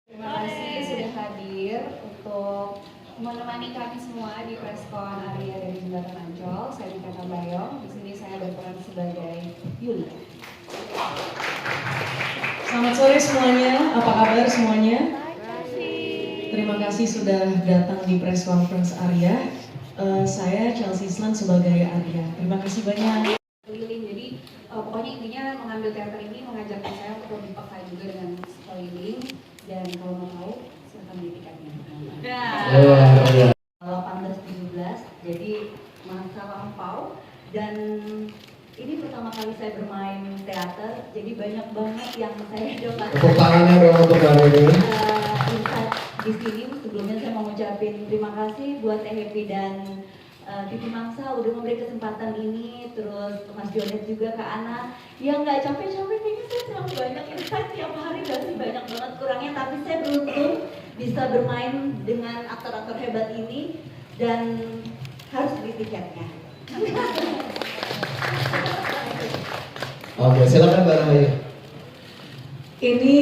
Terima kasih sudah hadir untuk menemani kami semua di preskon Arya dari Jembatan Ancol. Saya Dika Tambayong. Di sini saya berperan sebagai Yuli. Selamat sore semuanya, apa kabar semuanya? Terima kasih sudah datang di press conference Arya. Saya Chelsea Islan sebagai Arya. Terima kasih banyak. Keliling, jadi pokoknya intinya mengambil teater ini mengajarkan saya untuk lebih peka juga dengan keliling. Dan kalau mau tahu, silakan beli tiketnya. 18-17, jadi masa lampau. Dan ini pertama kali saya bermain teater, jadi banyak banget yang saya dapat. Tepuk tangannya dong untuk hari ini. Insight di sini. Sebelumnya saya mau ngucapin terima kasih buat Teh Happy dan Titi Mangsa udah memberi kesempatan ini, terus Mas Jonet juga ke Ana yang nggak capek-capek. Kayaknya saya selalu banyak insight tiap hari dan banyak banget kurangnya, tapi saya beruntung bisa bermain dengan aktor-aktor hebat ini dan harus beli tiketnya. Oke, silakan Mbak Rahaya. Ini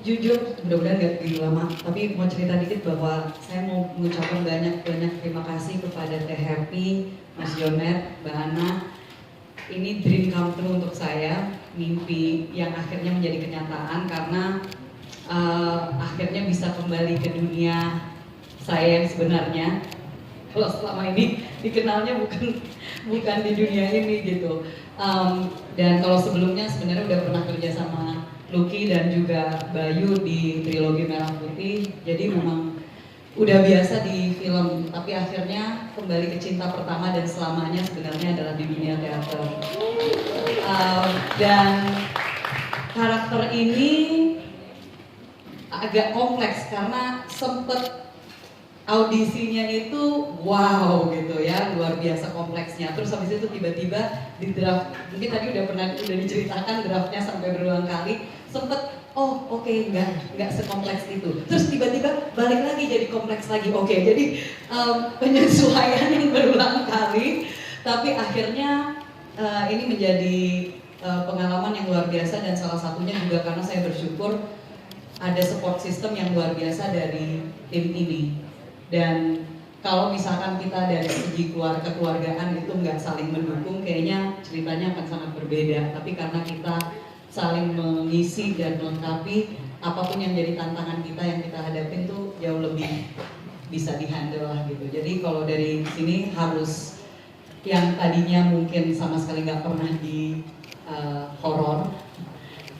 jujur, mudah-mudahan gak terlalu lama, tapi mau cerita dikit bahwa saya mau mengucapkan banyak-banyak terima kasih kepada Teh Happy, Mas Jonet, Mbak Ana. Ini dream come true untuk saya, mimpi yang akhirnya menjadi kenyataan karena akhirnya bisa kembali ke dunia saya yang sebenarnya. Kalau selama ini dikenalnya bukan di dunia ini gitu. Dan kalau sebelumnya sebenarnya udah pernah kerja sama Lucky dan juga Bayu di trilogi Merah Putih, jadi memang udah biasa di film, tapi akhirnya kembali ke cinta pertama dan selamanya sebenarnya adalah di dunia teater. Dan karakter ini agak kompleks karena sempet audisinya itu wow gitu ya, luar biasa kompleksnya. Terus habis itu tiba-tiba di draft, mungkin tadi udah diceritakan draftnya sampai berulang kali, sempet oke, nggak sekompleks itu. Terus tiba-tiba balik lagi jadi kompleks lagi. Oke, jadi penyesuaian yang berulang kali, tapi akhirnya ini menjadi pengalaman yang luar biasa dan salah satunya juga karena saya bersyukur ada support system yang luar biasa dari tim ini. Dan kalau misalkan kita dari segi keluargaan itu nggak saling mendukung, kayaknya ceritanya akan sangat berbeda. Tapi karena kita saling mengisi dan melengkapi, apapun yang jadi tantangan kita yang kita hadapin tuh jauh lebih bisa dihandle lah gitu. Jadi kalau dari sini harus yang tadinya mungkin sama sekali nggak pernah di horor,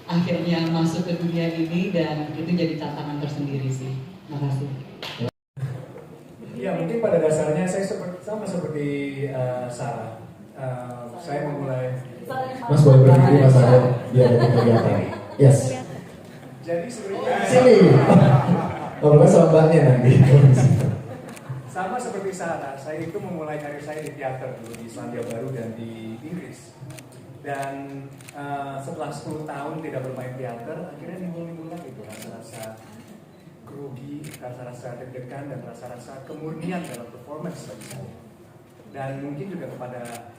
akhirnya masuk ke dunia ini dan itu jadi tantangan tersendiri sih. Makasih. Ya, mungkin pada dasarnya saya sama seperti Sarah. Saya memulai. Mas boleh berdiri Mas Arya, biar ada kegiatan. Yes. Jadi sebenarnya Sini. Kalau sama mbaknya nanti. sama seperti Sarah, saya itu memulai karir saya di teater dulu di Selandia Baru dan di Inggris. Dan setelah 10 tahun tidak bermain teater, akhirnya nimbul lagi itu rasa-rasa grogi, rasa-rasa deg-degan dan rasa-rasa kemurnian dalam performance bagi saya. Dan mungkin juga kepada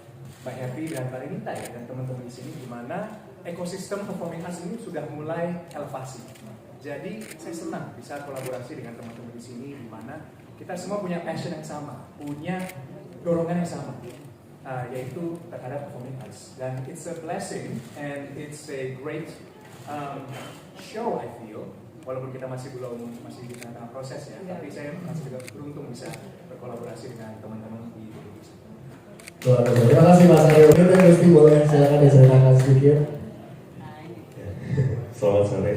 Mbak Happy dan Mbak Renita ya, dan teman-teman di sini, di mana ekosistem performing arts ini sudah mulai elevasi. Jadi saya senang bisa kolaborasi dengan teman-teman di sini, di mana kita semua punya passion yang sama, punya dorongan yang sama, yaitu terhadap performing arts. Dan it's a blessing and it's a great show I feel. Walaupun kita masih di tengah proses ya, tapi saya masih juga beruntung bisa berkolaborasi dengan teman-teman di Indonesia. Terima kasih Mas Arya. Kita Gusti boleh silakan diceritakan sedikit. Selamat sore.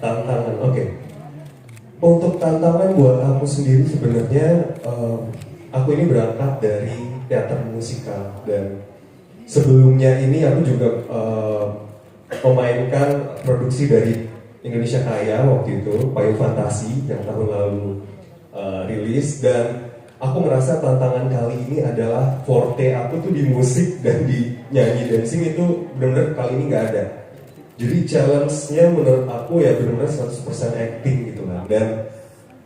Tantangan, oke. Untuk tantangan buat aku sendiri sebenarnya, aku ini berangkat dari teater musikal dan sebelumnya ini aku juga memainkan produksi dari Indonesia Kaya waktu itu, Payung Fantasi yang tahun lalu rilis, dan aku merasa tantangan kali ini adalah forte aku tuh di musik dan di nyanyi dancing itu benar-benar kali ini nggak ada. Jadi challenge-nya menurut aku ya benar-benar 100% acting gitu kan. Dan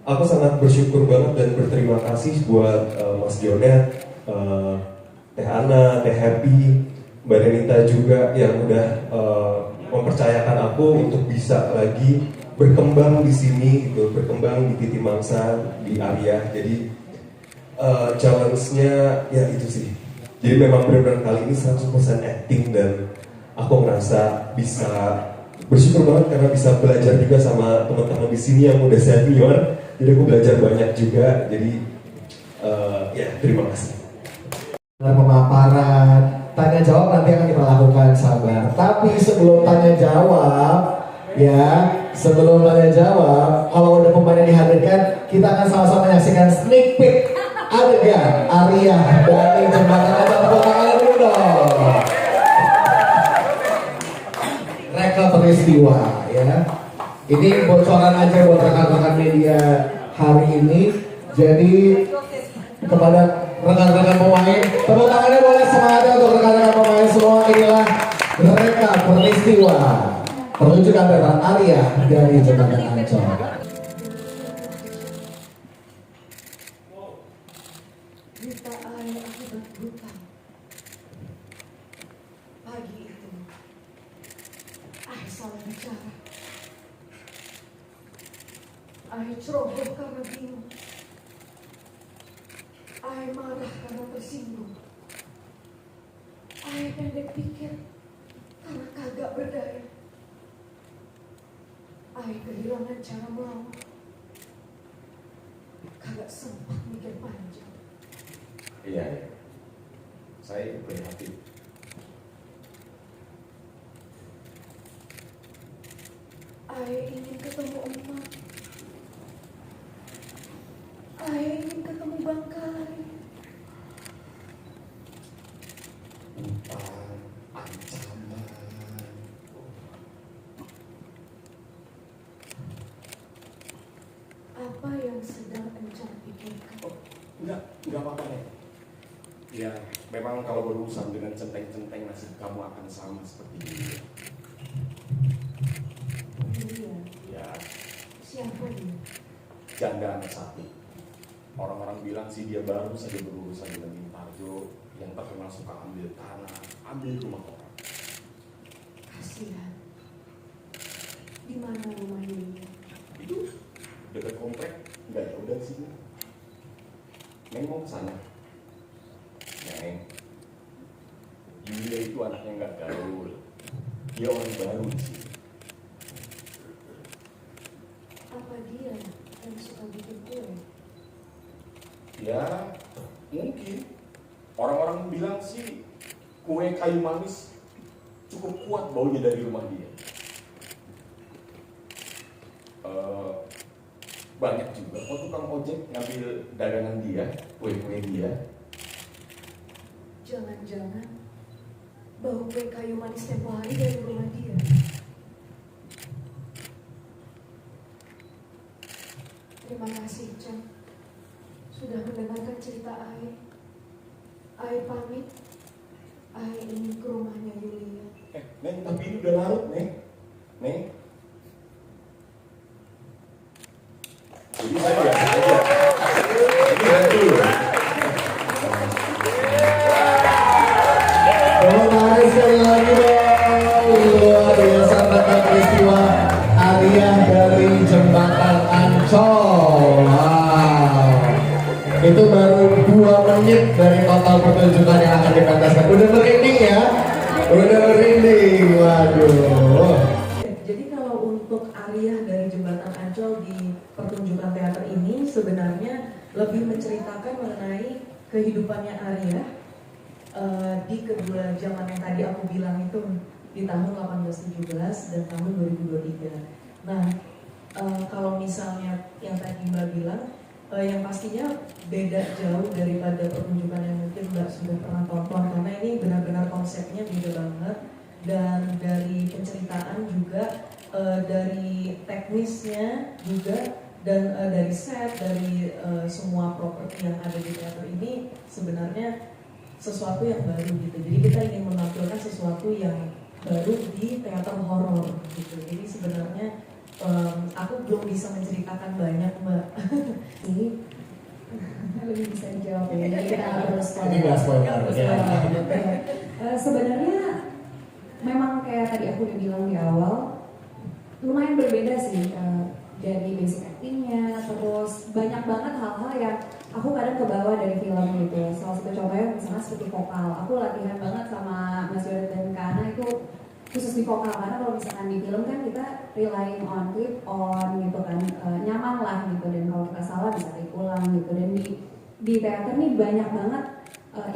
aku sangat bersyukur banget dan berterima kasih buat Mas Jonet, Teh Ana, Teh Happy, Mbak Renita juga yang udah mempercayakan aku untuk bisa lagi berkembang di sini gitu, berkembang di Titi Mangsa, di Arya. Jadi challenge-nya ya itu sih. Jadi memang benar-benar kali ini 100% acting dan aku ngerasa bisa bersyukur banget karena bisa belajar juga sama teman-teman di sini yang udah senior. Jadi aku belajar banyak juga. Jadi ya terima kasih. Pemaparan, tanya jawab nanti akan kita lakukan, sabar. Tapi sebelum tanya jawab, kalau udah pemain yang dihadirkan, kita akan sama-sama menyaksikan sneak peek adegan Arya dari Jembatan Ancol. Tepuk tangan dulu dong. Reka peristiwa, ya. Ini bocoran aja buat rekan-rekan media hari ini. Jadi kepada rekan-rekan pemain, tepuk tangannya boleh semangatnya untuk rekan-rekan pemain semua. Inilah Reka peristiwa pertunjukan teater Arya dari Jembatan Ancol. Berita ayah akibat hutang. Pagi itu, ayah salah bicara. Ayah ceroboh karena bingung. Ayah marah karena tersinggung. Ayah pendek pikir karena kagak berdaya. Ayah kehilangan cara melawan. Kagak sempat mikir panjang. Iya, saya ikut prihatin. Ayah ingin ketemu emak. Ayah ingin ketemu Bang Kari. Utang, ancaman. Apa yang sedang Encang pikirkan? Enggak apa-apa nih. Ya, memang kalau berurusan dengan centeng-centeng nasib kamu akan sama seperti ini. Dia, Ya, siapa dia? janda anak satu. Orang-orang bilang sih dia baru saja berurusan dengan Mintarjo yang terkenal suka ambil tanah, ambil rumah orang. Kasihan. Di mana rumah ini? Itu dekat komplek, nggak jauh dari sini. Neng mau ke sana. Neng, Yulia itu anaknya nggak gaul. Dia orang baru di sini. Apa dia yang suka bikin kue? Ya, mungkin. Orang-orang bilang sih kue kayu manis cukup kuat baunya dari rumah dia. Banyak juga kok tukang ojek ngambil dagangan dia, kue-kue dia. Jangan-jangan bau kue kayu manis tempo hari dari rumah dia. Terima kasih, Cang. Sudah mendengarkan cerita Ai. Ai pamit. Ai ingin ke rumahnya Yulia. Neng, tapi ini udah larut, Neng. Neng. Jadi saya biasa aja. Ini hantu. Terima sekali lagi dong. Luar biasa tentang peristiwa Arya dari Jembatan Ancol. Wow. Itu baru 2 menit dari total pertunjukan yang akan dipentaskan. Udah merinding ya? Udah merinding. Waduh. Jadi kalau untuk Arya dari Jembatan Ancol di pertunjukan teater ini sebenarnya lebih menceritakan mengenai kehidupannya Arya di kedua zaman yang tadi aku bilang itu di tahun 1817 dan tahun 2023. Nah, kalau misalnya yang tadi Mbak bilang, yang pastinya beda jauh daripada pertunjukan yang mungkin Mbak sudah pernah tonton karena ini benar-benar konsepnya beda banget dan dari penceritaan juga dari teknisnya juga dan dari set dari semua properti yang ada di teater ini sebenarnya sesuatu yang baru gitu. Jadi kita ingin menampilkan sesuatu yang baru di teater horor gitu. Jadi sebenarnya aku belum bisa menceritakan banyak Mbak. Ini lebih bisa dijawab ya. Jadi kita harus Ini nggak spoiler. Ya. sebenarnya memang kayak tadi aku udah bilang di awal, lumayan berbeda sih dari basic actingnya, terus banyak banget hal-hal yang aku kadang kebawa dari film gitu. Salah satu contohnya misalnya seperti vokal, aku latihan banget sama Mas Yodet dan Kak Ana itu khusus di vokal, karena kalau misalkan di film kan kita relying on clip on gitu kan, nyaman lah gitu, dan kalau kita salah bisa take ulang gitu. Dan di teater nih banyak banget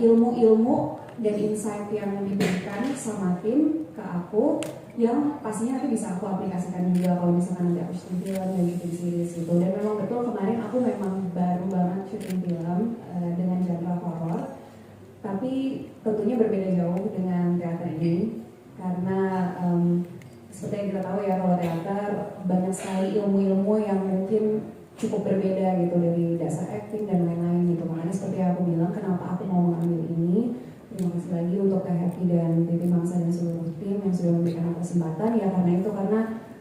ilmu-ilmu dan insight yang diberikan sama tim ke aku yang pastinya nanti bisa aku aplikasikan juga kalau misalkan nanti aku syuting film dan gitu di series gitu. Dan memang betul kemarin aku memang baru banget syuting film dengan genre horor, tapi tentunya berbeda jauh dengan teater ini karena seperti yang kita tahu ya, kalau teater banyak sekali ilmu-ilmu yang mungkin cukup berbeda gitu dari dasar acting dan lain-lain gitu. Makanya seperti yang aku bilang, kenapa aku mau mengambil ini. Terima kasih lagi untuk Teh Happy dan Titi Mangsa dan seluruh tim yang sudah memberikan aku kesempatan ya, karena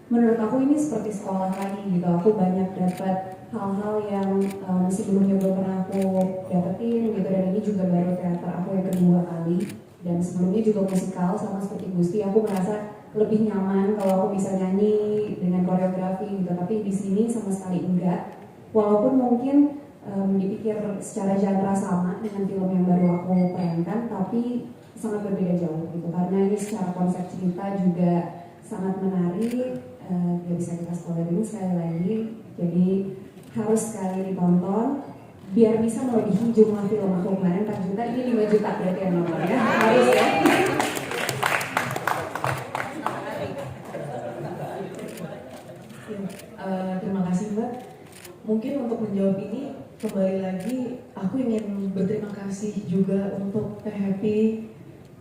menurut aku ini seperti sekolah lagi gitu. Aku banyak dapat hal-hal yang sebelumnya belum pernah aku dapetin gitu, dan ini juga baru teater aku yang kedua kali. Dan sebelumnya juga musikal sama seperti Gusti, aku merasa lebih nyaman kalau aku bisa nyanyi dengan koreografi gitu. Tapi di sini sama sekali enggak. Walaupun mungkin dipikir secara genre sama dengan film yang baru aku perankan, tapi sangat berbeda jauh gitu. Karena ini secara konsep cerita juga sangat menarik, gak bisa kita spoilerin sekali lagi. Jadi harus sekali ditonton biar bisa melebihi jumlah film aku kemarin 4 juta, ini 5 juta berarti yang nontonnya. Harus ya. Terima kasih Mbak. Mungkin untuk menjawab ini kembali lagi aku ingin berterima kasih juga untuk Teh Happy,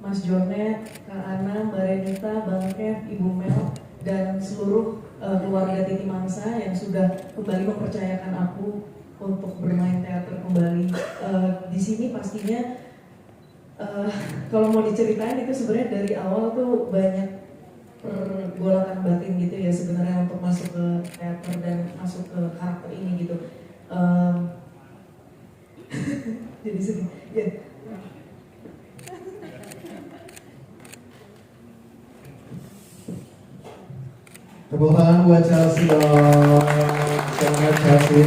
Mas Jonet, Kak Ana, Mbak Renita, Bang Kev, Ibu Mel, dan seluruh keluarga Titi Mangsa yang sudah kembali mempercayakan aku untuk bermain teater kembali. Di sini pastinya kalau mau diceritain itu sebenarnya dari awal tuh banyak pergolakan batin gitu ya sebenarnya untuk masuk ke teater dan masuk ke karakter ini gitu. Jadi sedih. Ya. Tepuk tangan buat Chelsea dong. Semangat Chelsea.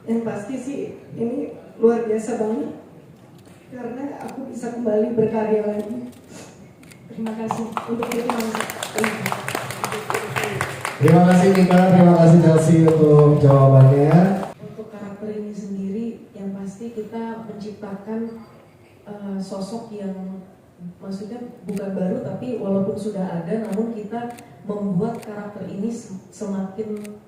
Yang pasti sih ini luar biasa banget karena aku bisa kembali berkarya lagi. Terima kasih untuk itu. Terima kasih Nika, terima kasih Chelsea untuk jawabannya. Untuk karakter ini sendiri yang pasti kita menciptakan sosok yang maksudnya bukan baru, tapi walaupun sudah ada, namun kita membuat karakter ini semakin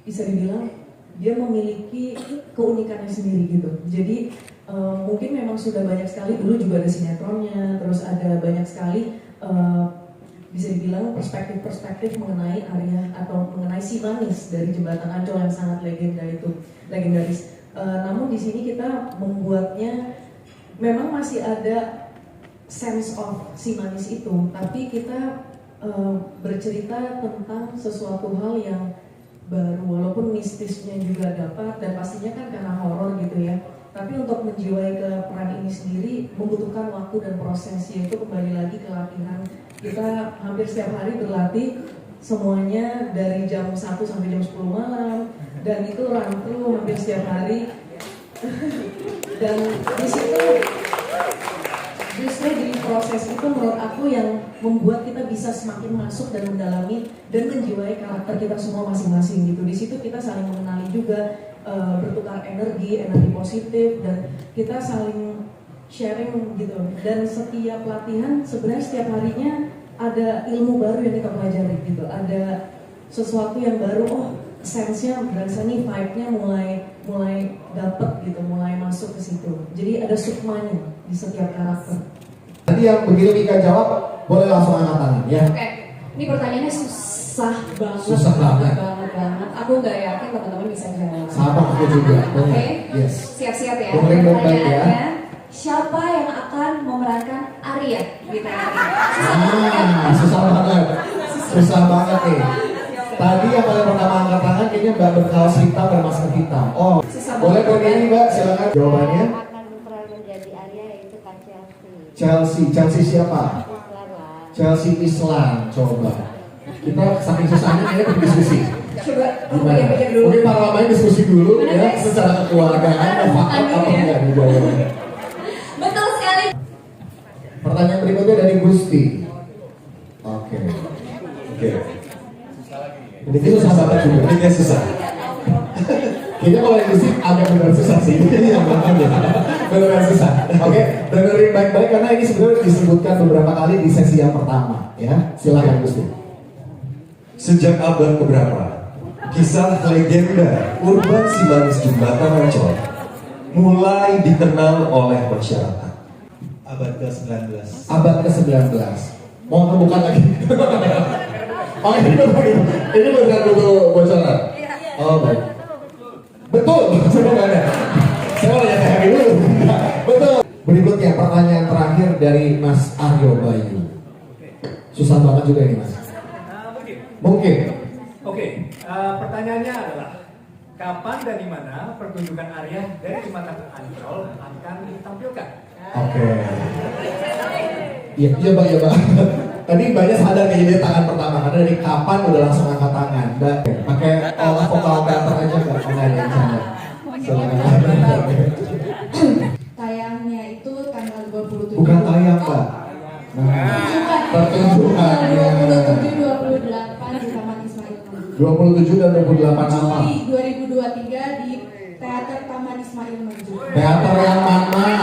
bisa dibilang dia memiliki keunikannya sendiri gitu. Jadi mungkin memang sudah banyak sekali, dulu juga ada sinetronnya, terus ada banyak sekali bisa dibilang perspektif-perspektif mengenai Arya atau mengenai si manis dari Jembatan Ancol yang sangat legendaris. Namun di sini kita membuatnya memang masih ada sense of si manis itu, tapi kita bercerita tentang sesuatu hal yang baru, walaupun mistisnya juga dapat dan pastinya kan karena horor gitu ya. Tapi untuk menjiwai ke peran ini sendiri membutuhkan waktu dan proses, yaitu kembali lagi ke latihan. Kita hampir setiap hari berlatih semuanya dari jam 1 sampai jam 10 malam, dan itu run through hampir setiap hari. Dan di situ justru di proses itu menurut aku yang membuat kita bisa semakin masuk dan mendalami dan menjiwai karakter kita semua masing-masing gitu. Di situ kita saling mengenali juga, bertukar energi positif, dan kita saling sharing gitu. Dan setiap latihan sebenarnya setiap harinya ada ilmu baru yang kita pelajari gitu. Ada sesuatu yang baru, oh sense-nya berasa nih, vibe-nya mulai dapet gitu, mulai masuk ke situ. Jadi ada sukmanya di setiap karakter. Nanti yang begitu Mika jawab, boleh langsung angkat tangan ya. Oke, ini pertanyaannya susah banget. Susah banget. Aku nggak yakin teman-teman bisa jawab. Sama aku juga. Oke, Yes. siap-siap ya. Dengerin baik-baik ya. Pertanyaannya, siapa yang akan memerankan Arya di teater ini? Susah banget. Susah banget nih. Tadi yang paling pertama angkat tangan kayaknya Mbak berkaos hitam bermasker hitam. Oh, boleh berdiri Mbak, silakan jawabannya. Akan peran menjadi Arya yaitu Chelsea siapa? Chelsea Islam, coba. Kita saking susahnya ya berdiskusi. Coba Gimana? pikir dulu. Mungkin para pemain diskusi dulu ya secara kekeluargaan, fakta apa enggak nih jawabannya. Betul sekali. Pertanyaan berikutnya dari Gusti. Oke. Ini susah banget juga. Ini susah. Kayaknya kalau yang Gusti agak benar susah sih. Iya, benar susah. Oke, dengerin baik-baik karena ini sebenarnya disebutkan beberapa kali di sesi yang pertama ya. Silakan Gusti. Sejak abad keberapa, kisah legenda Urban Simanis Jembatan Ancol mulai dikenal oleh masyarakat. Abad ke-19. Abad ke-19. Mau bukan lagi. Oh ini bukan butuh bocoran. Oh baik. Betul, sebenarnya. Saya mau lihat Happy dulu. Betul. Berikutnya pertanyaan terakhir dari Mas Aryo Bayu. Susah banget juga ini Mas. Mungkin. Oke, pertanyaannya adalah kapan dan di mana pertunjukan Arya dari Jembatan Ancol akan ditampilkan? Oke. Iya bang. Tadi banyak sadar kayaknya tangan pertama karena dari kapan udah langsung angkat tangan. Mbak, pakai olah vokal teater aja nggak? Enggak ada yang sana. Silakan. Tayangnya itu tanggal 27. Bukan tayang Mbak. Nah, pertunjukannya 27-28 di Taman Ismail Marzuki. 27 dan 28 apa? Juli 2023 di Teater Taman Ismail Marzuki. Teater yang mana?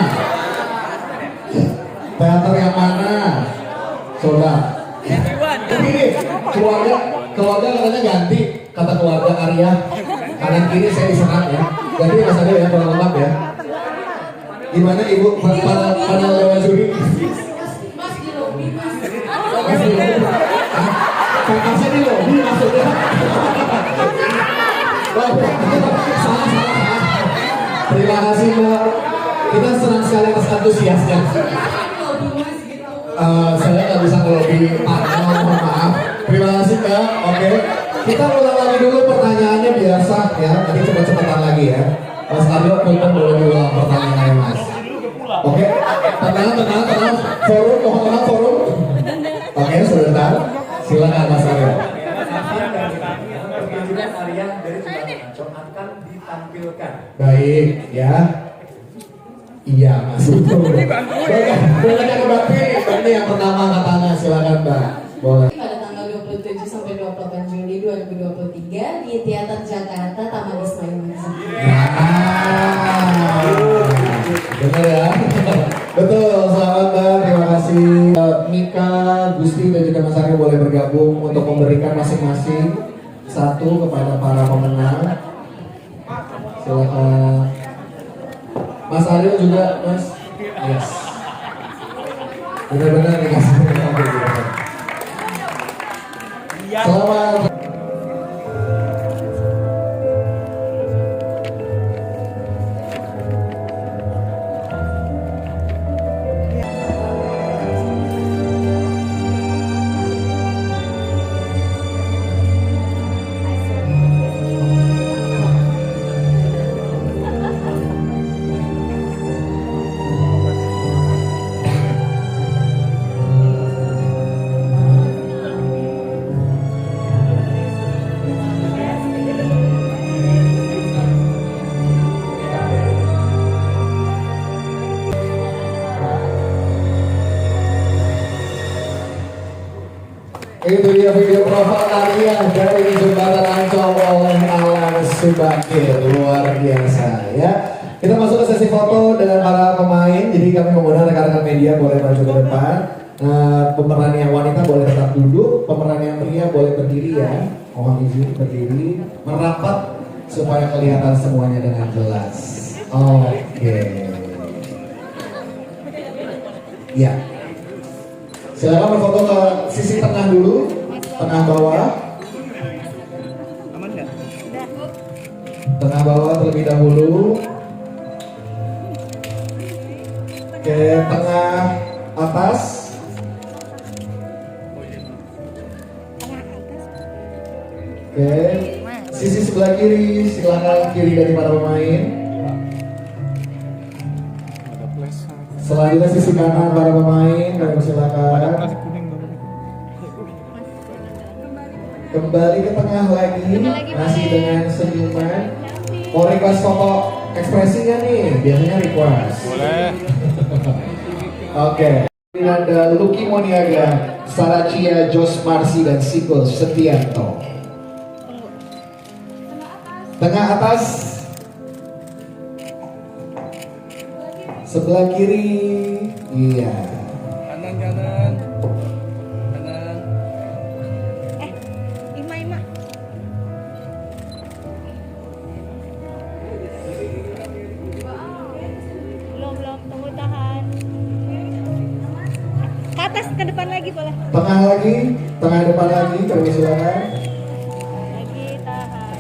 Teater yang mana? Coba. Ini keluarga katanya ganti kata keluarga Arya. Kanan kiri saya diserang ya. Ganti Mas Arya ya kalau lengkap ya. Gimana Ibu panel Dewan Juri? Mas di lobi Mas. Mas di lobi. Fantasnya di lobi maksudnya. Salah. Terima kasih Mbak. Kita senang sekali atas antusiasnya. Lobi Mas gitu. Saya nggak bisa ngelobi panel, mohon maaf. Terima kasih Mbak. Oke. Kita ulang lagi dulu pertanyaannya biasa ya. Nanti cepet-cepetan lagi ya. Mas Aryo, punten boleh diulang pertanyaannya Mas. Oke. Tenang. Forum, mohon tenang forum. Oke, sebentar. Silakan Mas Aryo. Kapan dan di mana pertunjukan Arya dari Jembatan Ancol akan ditampilkan? Baik ya. Iya Mas. Boleh Mbak. Ini yang pertama katanya silakan Mbak. Boleh. Pada tanggal 27 sampai 28 Juli 2023 di Teater Jakarta Taman Ismail Marzuki. Benar ya? Betul, selamat Mbak, terima kasih. Mika, Gusti dan juga Mas Aryo boleh bergabung untuk memberikan masing-masing satu kepada para pemenang. Silakan. Mas Aryo juga, Mas. Yes. Benar-benar dikasih. Selamat. Itu dia video profil Arya dari Jembatan Ancol oleh Alan Subakir, luar biasa ya. Kita masuk ke sesi foto dengan para pemain. Jadi kami mengundang rekan-rekan media boleh maju ke depan. Pemeran yang wanita boleh tetap duduk, pemeran yang pria boleh berdiri ya. Mohon izin berdiri, merapat supaya kelihatan semuanya dengan jelas. Oke. Ya. Silakan berfoto ke sisi tengah dulu, tengah bawah. Tengah bawah terlebih dahulu. Oke, tengah atas. Oke, sisi sebelah kiri, silakan kiri dari para pemain. Selanjutnya sisi kanan para pemain, kami silakan. Kembali ke tengah lagi, masih dengan senyuman. Mau request foto ekspresinya nih, biasanya request. Boleh. Oke. Ada Lucky Moniaga, Sarachia, Jos Marsi, dan Sigol Setianto. Tengah atas. Sebelah kiri. Iya. Kanan kanan. Kanan. Ima. Belum, tunggu tahan. Ke atas, ke depan lagi boleh. Tengah lagi, tengah depan lagi, kami silakan. Lagi tahan.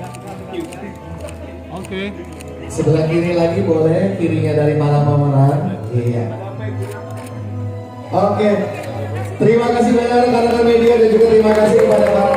Oke. Sebelah kiri lagi boleh, kirinya dari Malam Mameran. Iya. Oke. Terima kasih banyak rekan-rekan media dan juga terima kasih kepada para